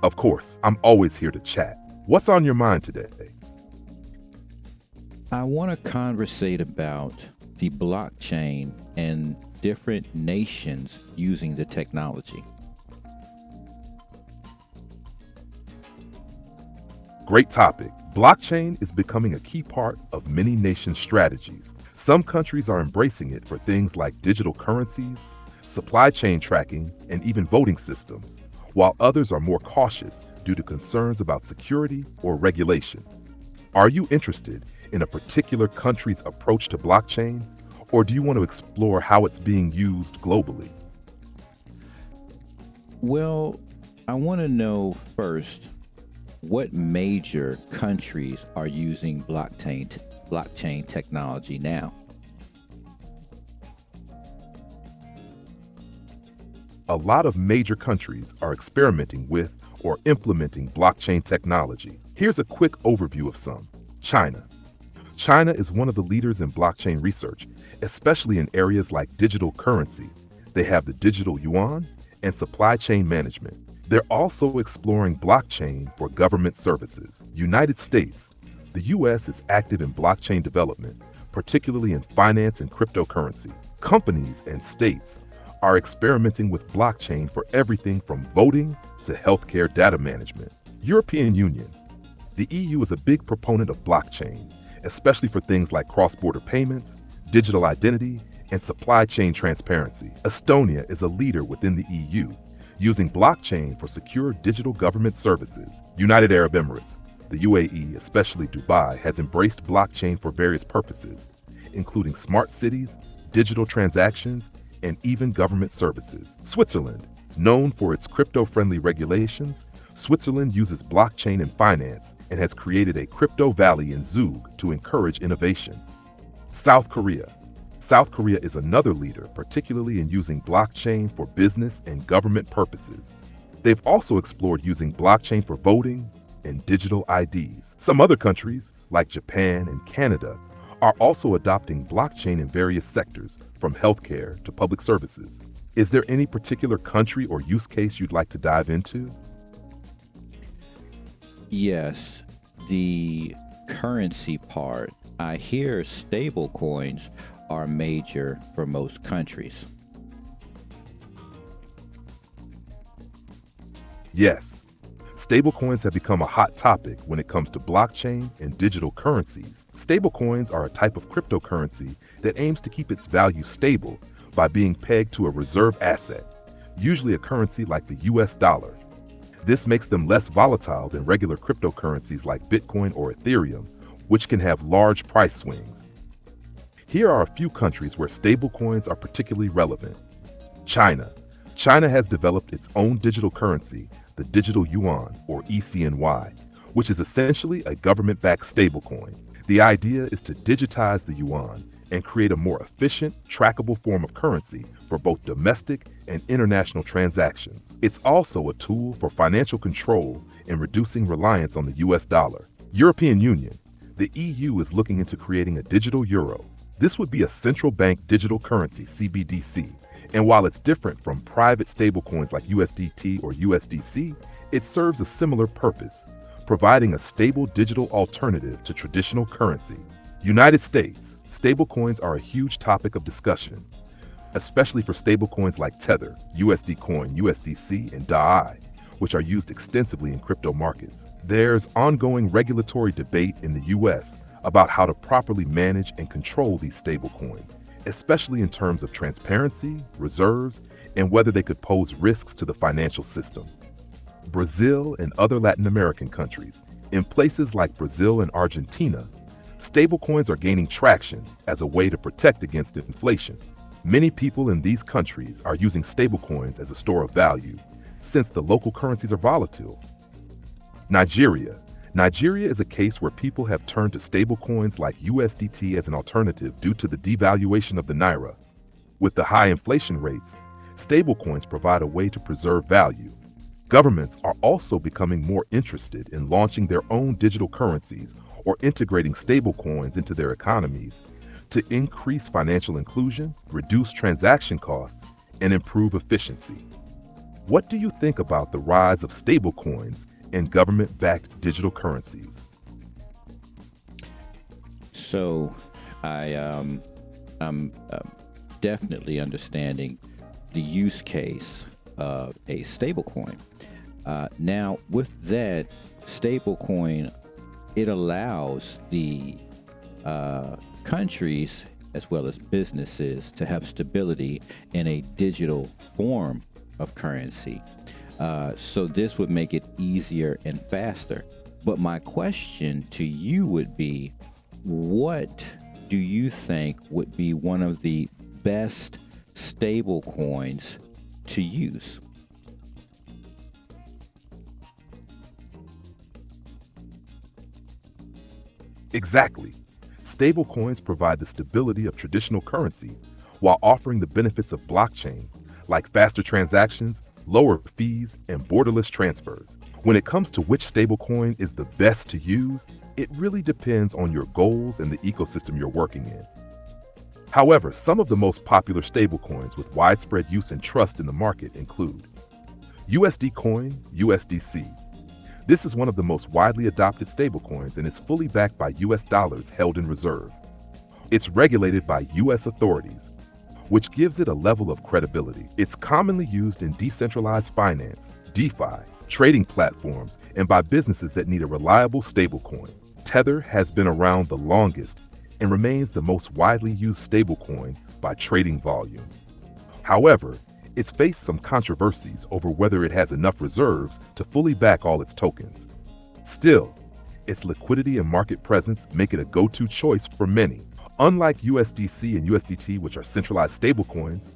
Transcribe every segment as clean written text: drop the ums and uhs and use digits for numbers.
Of course, I'm always here to chat. What's on your mind today? I want to conversate about the blockchain and different nations using the technology. Great topic. Blockchain is becoming a key part of many nations' strategies. Some countries are embracing it for things like digital currencies, supply chain tracking, and even voting systems, while others are more cautious due to concerns about security or regulation. Are you interested in a particular country's approach to blockchain, or do you want to explore how it's being used globally? Well, I want to know first what major countries are using blockchain technology now. A lot of major countries are experimenting with or implementing blockchain technology. Here's a quick overview of some. China. China is one of the leaders in blockchain research, especially in areas like digital currency. They have the digital yuan and supply chain management. They're also exploring blockchain for government services. United States. The US is active in blockchain development, particularly in finance and cryptocurrency. Companies and states are experimenting with blockchain for everything from voting to healthcare data management. European Union. The EU is a big proponent of blockchain, especially for things like cross-border payments, digital identity, and supply chain transparency. Estonia is a leader within the EU, using blockchain for secure digital government services. United Arab Emirates. The UAE, especially Dubai, has embraced blockchain for various purposes, including smart cities, digital transactions, and even government services. Switzerland. Known for its crypto-friendly regulations, Switzerland uses blockchain in finance and has created a crypto valley in Zug to encourage innovation. South Korea. South Korea is another leader, particularly in using blockchain for business and government purposes. They've also explored using blockchain for voting and digital IDs. Some other countries, like Japan and Canada, are also adopting blockchain in various sectors, from healthcare to public services. Is there any particular country or use case you'd like to dive into? Yes, the currency part. I hear stable coins are major for most countries. Yes. Stablecoins have become a hot topic when it comes to blockchain and digital currencies. Stablecoins are a type of cryptocurrency that aims to keep its value stable by being pegged to a reserve asset, usually a currency like the US dollar. This makes them less volatile than regular cryptocurrencies like Bitcoin or Ethereum, which can have large price swings. Here are a few countries where stablecoins are particularly relevant. China. China has developed its own digital currency, the digital yuan, or ECNY, which is essentially a government-backed stablecoin. The idea is to digitize the yuan and create a more efficient, trackable form of currency for both domestic and international transactions. It's also a tool for financial control and reducing reliance on the US dollar. European Union. The EU is looking into creating a digital euro. This would be a central bank digital currency, CBDC, and while it's different from private stablecoins like USDT or USDC, it serves a similar purpose, providing a stable digital alternative to traditional currency. United States. Stablecoins are a huge topic of discussion, especially for stablecoins like Tether, USD Coin, USDC, and DAI, which are used extensively in crypto markets. There's ongoing regulatory debate in the US about how to properly manage and control these stablecoins, especially in terms of transparency, reserves, and whether they could pose risks to the financial system. Brazil and other Latin American countries. In places like Brazil and Argentina, stablecoins are gaining traction as a way to protect against inflation. Many people in these countries are using stablecoins as a store of value, since the local currencies are volatile. Nigeria. Nigeria is a case where people have turned to stablecoins like USDT as an alternative due to the devaluation of the naira. With the high inflation rates, stablecoins provide a way to preserve value. Governments are also becoming more interested in launching their own digital currencies or integrating stablecoins into their economies to increase financial inclusion, reduce transaction costs, and improve efficiency. What do you think about the rise of stablecoins and government-backed digital currencies? So, I'm definitely understanding the use case of a stablecoin. Now, with that stablecoin, it allows the countries as well as businesses to have stability in a digital form of currency. So, this would make it easier and faster. But my question to you would be, what do you think would be one of the best stable coins to use? Exactly. Stablecoins provide the stability of traditional currency while offering the benefits of blockchain, like faster transactions, lower fees, and borderless transfers. When it comes to which stablecoin is the best to use, it really depends on your goals and the ecosystem you're working in. However, some of the most popular stablecoins with widespread use and trust in the market include USD Coin, USDC. This is one of the most widely adopted stablecoins and is fully backed by US dollars held in reserve. It's regulated by US authorities, which gives it a level of credibility. It's commonly used in decentralized finance, DeFi, trading platforms, and by businesses that need a reliable stablecoin. Tether has been around the longest and remains the most widely used stablecoin by trading volume. However, it's faced some controversies over whether it has enough reserves to fully back all its tokens. Still, its liquidity and market presence make it a go-to choice for many. Unlike USDC and USDT, which are centralized stablecoins,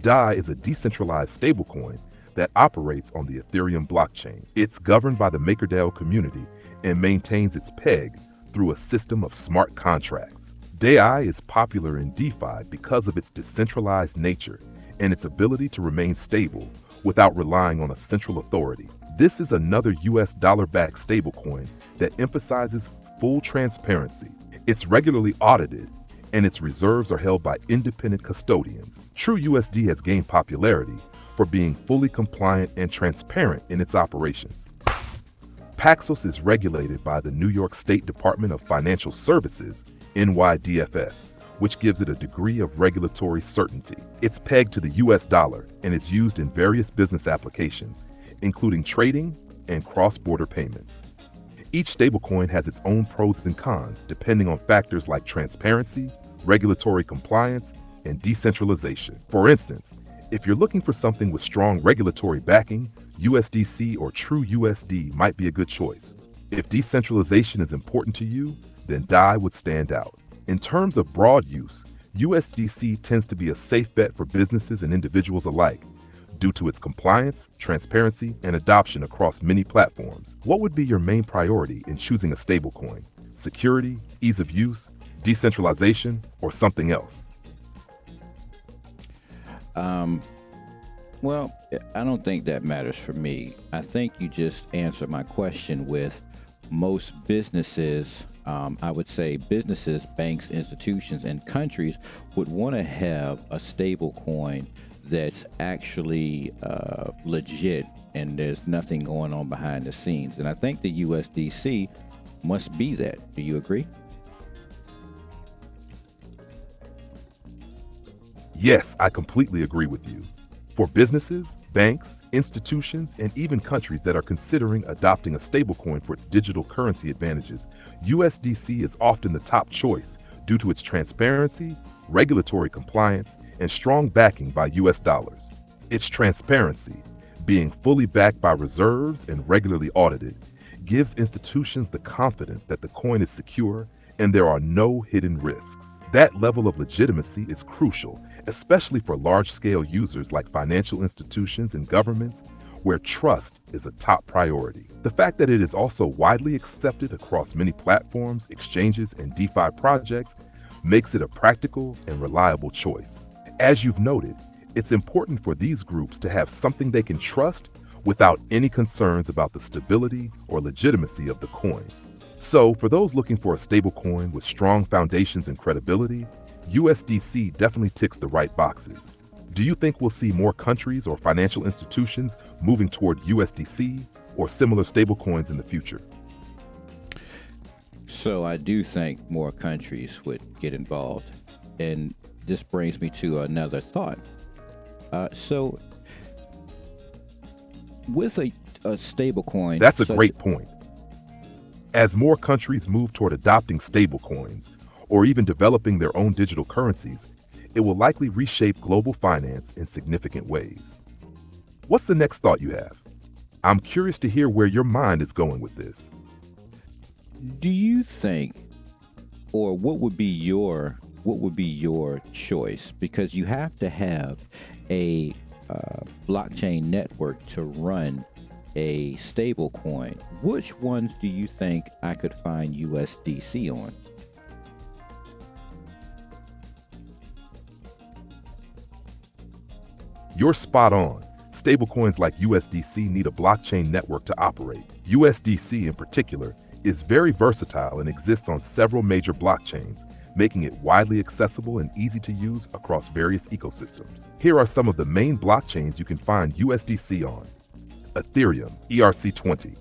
DAI is a decentralized stablecoin that operates on the Ethereum blockchain. It's governed by the MakerDAO community and maintains its peg through a system of smart contracts. DAI is popular in DeFi because of its decentralized nature and its ability to remain stable without relying on a central authority. This is another US dollar-backed stablecoin that emphasizes full transparency. It's regularly audited and its reserves are held by independent custodians. TrueUSD has gained popularity for being fully compliant and transparent in its operations. Paxos is regulated by the New York State Department of Financial Services, NYDFS, which gives it a degree of regulatory certainty. It's pegged to the US dollar and is used in various business applications, including trading and cross-border payments. Each stablecoin has its own pros and cons depending on factors like transparency, regulatory compliance, and decentralization. For instance, if you're looking for something with strong regulatory backing, USDC or TrueUSD might be a good choice. If decentralization is important to you, then DAI would stand out. In terms of broad use, USDC tends to be a safe bet for businesses and individuals alike due to its compliance, transparency, and adoption across many platforms. What would be your main priority in choosing a stablecoin? Security, ease of use, decentralization, or something else? Um, well, I don't think that matters for me. I think you just answered my question with most businesses. I would say businesses, banks, institutions, and countries would want to have a stable coin that's actually legit and there's nothing going on behind the scenes. And I think the USDC must be that. Do you agree? Yes, I completely agree with you. For businesses, banks, institutions, and even countries that are considering adopting a stablecoin for its digital currency advantages, USDC is often the top choice due to its transparency, regulatory compliance, and strong backing by US dollars. Its transparency, being fully backed by reserves and regularly audited, gives institutions the confidence that the coin is secure and there are no hidden risks. That level of legitimacy is crucial, especially for large-scale users like financial institutions and governments, where trust is a top priority. The fact that it is also widely accepted across many platforms, exchanges, and DeFi projects makes it a practical and reliable choice. As you've noted, it's important for these groups to have something they can trust without any concerns about the stability or legitimacy of the coin. So, for those looking for a stablecoin with strong foundations and credibility, USDC definitely ticks the right boxes. Do you think we'll see more countries or financial institutions moving toward USDC or similar stablecoins in the future? So I do think more countries would get involved. And this brings me to another thought. So with a stable coin That's a such great point. As more countries move toward adopting stablecoins or even developing their own digital currencies, it will likely reshape global finance in significant ways. What's the next thought you have? I'm curious to hear where your mind is going with this. do you think, or what would be your choice? Because you have to have a blockchain network to run a stable coin. Which ones do you think I could find USDC on? You're spot on. Stablecoins like USDC need a blockchain network to operate. USDC, in particular, is very versatile and exists on several major blockchains, making it widely accessible and easy to use across various ecosystems. Here are some of the main blockchains you can find USDC on. Ethereum, ERC20.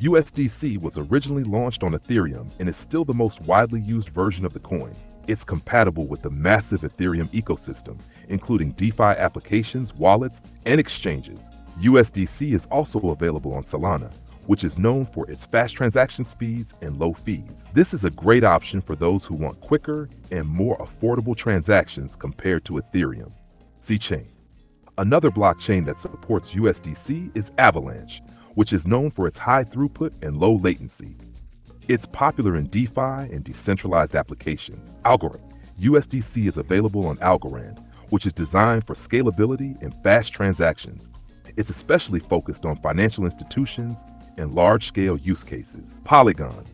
USDC was originally launched on Ethereum and is still the most widely used version of the coin. It's compatible with the massive Ethereum ecosystem, including DeFi applications, wallets, and exchanges. USDC is also available on Solana, which is known for its fast transaction speeds and low fees. This is a great option for those who want quicker and more affordable transactions compared to Ethereum. C-Chain. Another blockchain that supports USDC is Avalanche, which is known for its high throughput and low latency. It's popular in DeFi and decentralized applications. Algorand. USDC is available on Algorand, which is designed for scalability and fast transactions. It's especially focused on financial institutions and large-scale use cases. Polygon.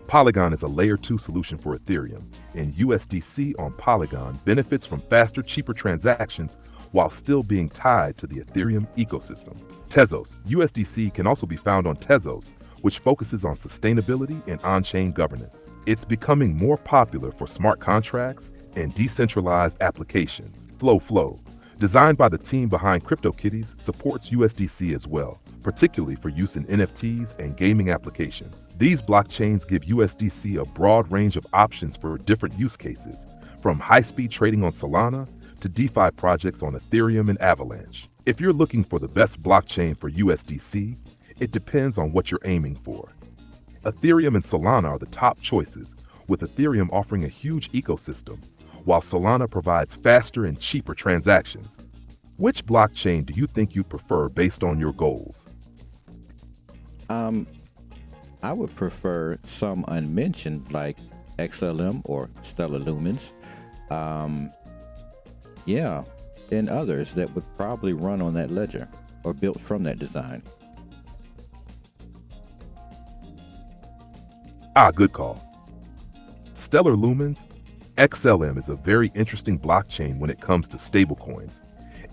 Polygon is a layer 2 solution for Ethereum, and USDC on Polygon benefits from faster, cheaper transactions while still being tied to the Ethereum ecosystem. Tezos. USDC can also be found on Tezos, which focuses on sustainability and on-chain governance. It's becoming more popular for smart contracts and decentralized applications. Flow. Designed by the team behind CryptoKitties, supports USDC as well, particularly for use in NFTs and gaming applications. These blockchains give USDC a broad range of options for different use cases, from high-speed trading on Solana to DeFi projects on Ethereum and Avalanche. If you're looking for the best blockchain for USDC, it depends on what you're aiming for. Ethereum and Solana are the top choices, with Ethereum offering a huge ecosystem, while Solana provides faster and cheaper transactions. Which blockchain do you think you prefer based on your goals? Um, I would prefer some unmentioned like XLM or Stellar Lumens. Um, yeah, and others that would probably run on that ledger or built from that design. Good call. Stellar Lumens, XLM is a very interesting blockchain when it comes to stablecoins,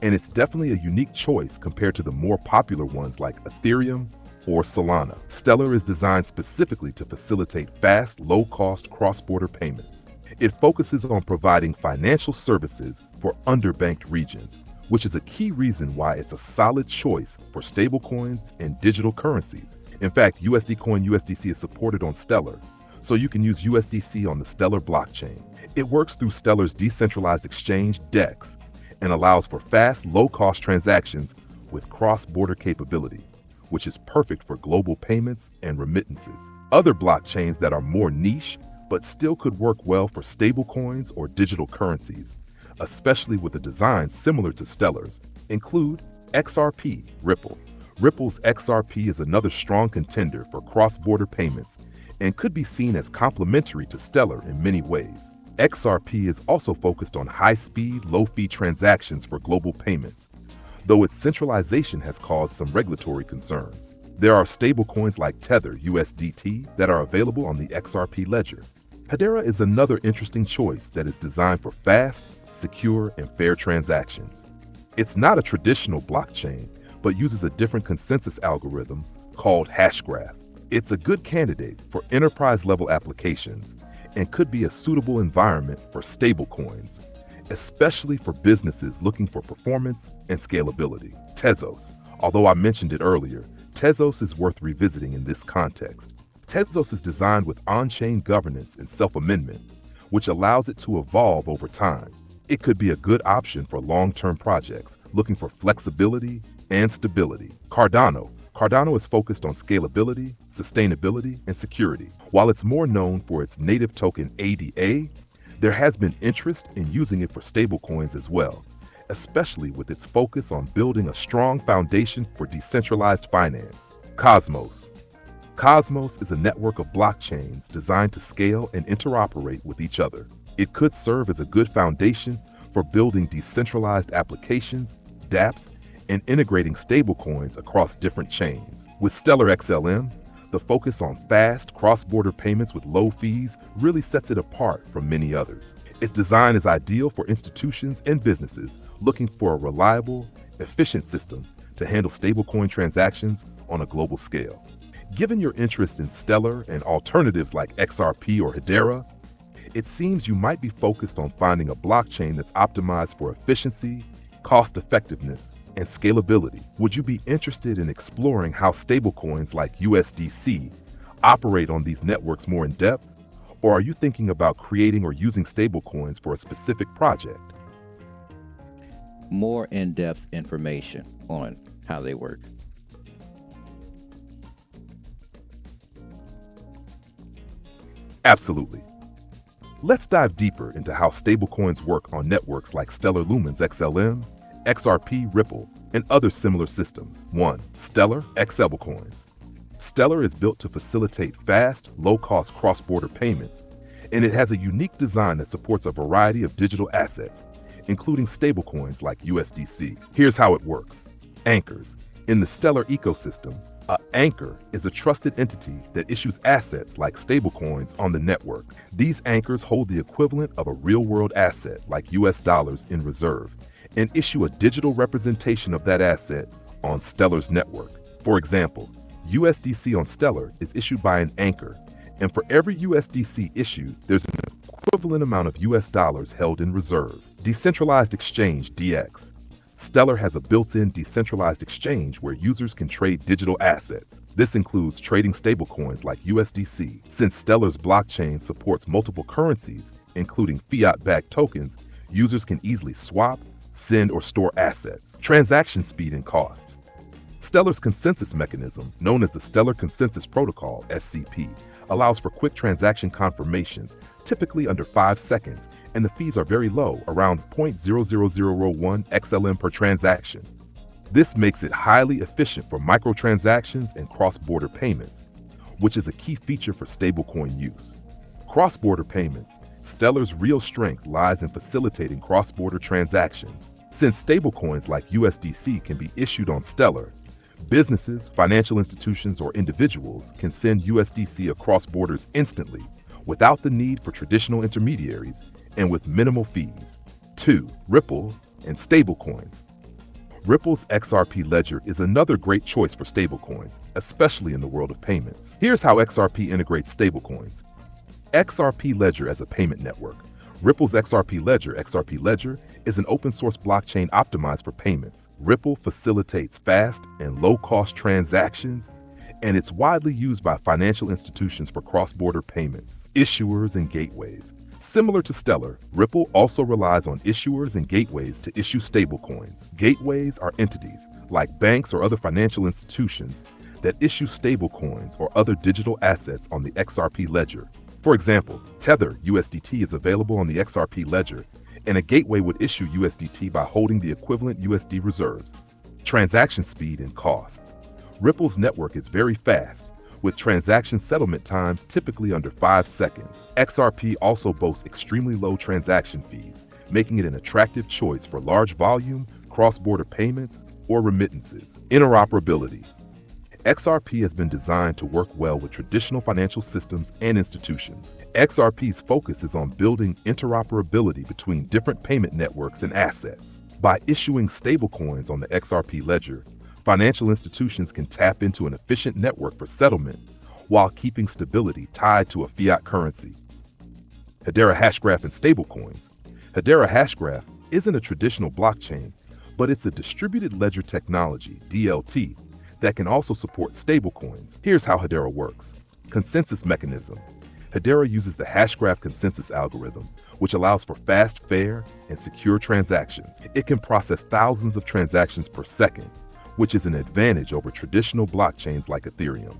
and it's definitely a unique choice compared to the more popular ones like Ethereum or Solana. Stellar is designed specifically to facilitate fast, low-cost cross-border payments. It focuses on providing financial services for underbanked regions, which is a key reason why it's a solid choice for stablecoins and digital currencies. In fact, USD Coin USDC is supported on Stellar, so you can use USDC on the Stellar blockchain. It works through Stellar's decentralized exchange, DEX, and allows for fast, low-cost transactions with cross-border capability, which is perfect for global payments and remittances. Other blockchains that are more niche but still could work well for stablecoins or digital currencies, especially with a design similar to Stellar's, include XRP, Ripple. Ripple's XRP is another strong contender for cross-border payments and could be seen as complementary to Stellar in many ways. XRP is also focused on high-speed, low-fee transactions for global payments, though its centralization has caused some regulatory concerns. There are stablecoins like Tether USDT that are available on the XRP ledger. Hedera is another interesting choice that is designed for fast, secure, and fair transactions. It's not a traditional blockchain, but uses a different consensus algorithm called Hashgraph. It's a good candidate for enterprise-level applications and could be a suitable environment for stablecoins. especially for businesses looking for performance and scalability. Tezos. Although I mentioned it earlier, Tezos is worth revisiting in this context. Tezos is designed with on-chain governance and self-amendment, which allows it to evolve over time. It could be a good option for long-term projects looking for flexibility and stability. Cardano is focused on scalability, sustainability, and security. While it's more known for its native token ADA, there has been interest in using it for stablecoins as well, especially with its focus on building a strong foundation for decentralized finance. Cosmos. Cosmos is a network of blockchains designed to scale and interoperate with each other. It could serve as a good foundation for building decentralized applications, dApps, and integrating stablecoins across different chains. With Stellar XLM, the focus on fast, cross-border payments with low fees really sets it apart from many others. Its design is ideal for institutions and businesses looking for a reliable, efficient system to handle stablecoin transactions on a global scale. Given your interest in Stellar and alternatives like XRP or Hedera, it seems you might be focused on finding a blockchain that's optimized for efficiency, cost effectiveness, and scalability. Would you be interested in exploring how stablecoins like USDC operate on these networks more in depth? Or are you thinking about creating or using stablecoins for a specific project? More in-depth information on how they work. Absolutely. Let's dive deeper into how stablecoins work on networks like Stellar Lumen's XLM, XRP, Ripple, and other similar systems. 1. Stellar X stablecoins. Stellar is built to facilitate fast, low-cost cross-border payments, and it has a unique design that supports a variety of digital assets, including stablecoins like USDC. Here's how it works. Anchors. In the Stellar ecosystem, an anchor is a trusted entity that issues assets like stablecoins on the network. These anchors hold the equivalent of a real-world asset like US dollars in reserve and issue a digital representation of that asset on Stellar's network. For example, USDC on Stellar is issued by an anchor, and for every USDC issued, there's an equivalent amount of US dollars held in reserve. Decentralized exchange, DX. Stellar has a built-in decentralized exchange where users can trade digital assets. This includes trading stablecoins like USDC. Since Stellar's blockchain supports multiple currencies, including fiat-backed tokens, users can easily swap, send, or store assets. Transaction speed and costs. Stellar's consensus mechanism, known as the Stellar Consensus Protocol, SCP, allows for quick transaction confirmations, typically under 5 seconds, and the fees are very low, around 0.00001 XLM per transaction. This makes it highly efficient for microtransactions and cross-border payments, which is a key feature for stablecoin use. Cross-border payments. Stellar's real strength lies in facilitating cross-border transactions. Since stablecoins like USDC can be issued on Stellar, businesses, financial institutions, or individuals can send USDC across borders instantly without the need for traditional intermediaries and with minimal fees. 2. Ripple and stablecoins. Ripple's XRP ledger is another great choice for stablecoins, especially in the world of payments. Here's how XRP integrates stablecoins. XRP Ledger as a payment network. Ripple's XRP Ledger, is an open-source blockchain optimized for payments. Ripple facilitates fast and low-cost transactions, and it's widely used by financial institutions for cross-border payments. Issuers and gateways. Similar to Stellar, Ripple also relies on issuers and gateways to issue stablecoins. Gateways are entities, like banks or other financial institutions, that issue stablecoins or other digital assets on the XRP Ledger. For example, Tether USDT is available on the XRP Ledger, and a gateway would issue USDT by holding the equivalent USD reserves. Transaction speed and costs. Ripple's network is very fast, with transaction settlement times typically under 5 seconds. XRP also boasts extremely low transaction fees, making it an attractive choice for large volume, cross-border payments, or remittances. Interoperability. XRP has been designed to work well with traditional financial systems and institutions. XRP's focus is on building interoperability between different payment networks and assets. By issuing stablecoins on the XRP ledger, financial institutions can tap into an efficient network for settlement while keeping stability tied to a fiat currency. Hedera Hashgraph and stablecoins. Hedera Hashgraph isn't a traditional blockchain, but it's a distributed ledger technology, DLT, that can also support stablecoins. Here's how Hedera works. Consensus mechanism. Hedera uses the Hashgraph consensus algorithm, which allows for fast, fair, and secure transactions. It can process thousands of transactions per second, which is an advantage over traditional blockchains like Ethereum.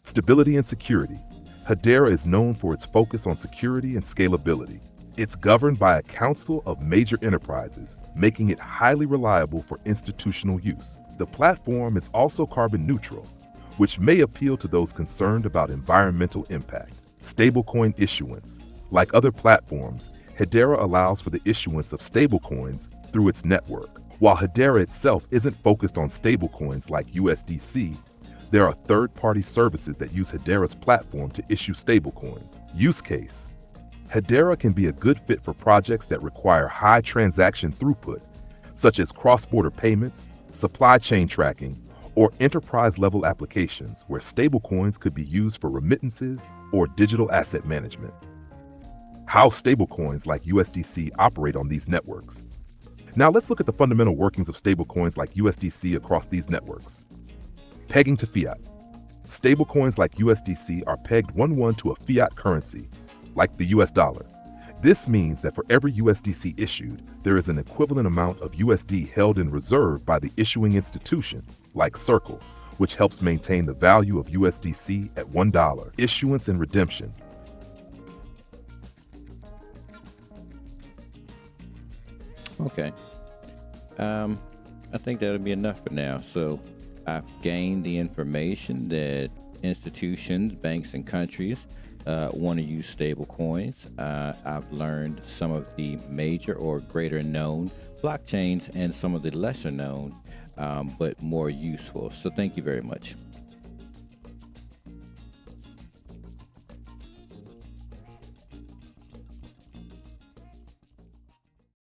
Stability and security. Hedera is known for its focus on security and scalability. It's governed by a council of major enterprises, making it highly reliable for institutional use. The platform is also carbon neutral, which may appeal to those concerned about environmental impact. Stablecoin issuance. Like other platforms, Hedera allows for the issuance of stablecoins through its network. While Hedera itself isn't focused on stablecoins like USDC, there are third-party services that use Hedera's platform to issue stablecoins. Use case. Hedera can be a good fit for projects that require high transaction throughput, such as cross-border payments, supply chain tracking, or enterprise-level applications where stablecoins could be used for remittances or digital asset management. How stablecoins like USDC operate on these networks. Now let's look at the fundamental workings of stablecoins like USDC across these networks. Pegging to fiat. Stablecoins like USDC are pegged 1-1 to a fiat currency, like the US dollar. This means that for every USDC issued, there is an equivalent amount of USD held in reserve by the issuing institution, like Circle, which helps maintain the value of USDC at $1. Issuance and redemption. Okay. I think that'll be enough for now. So I've gained the information that institutions, banks, and countries want to use stable coins. I've learned some of the major or greater known blockchains and some of the lesser known, but more useful. So thank you very much.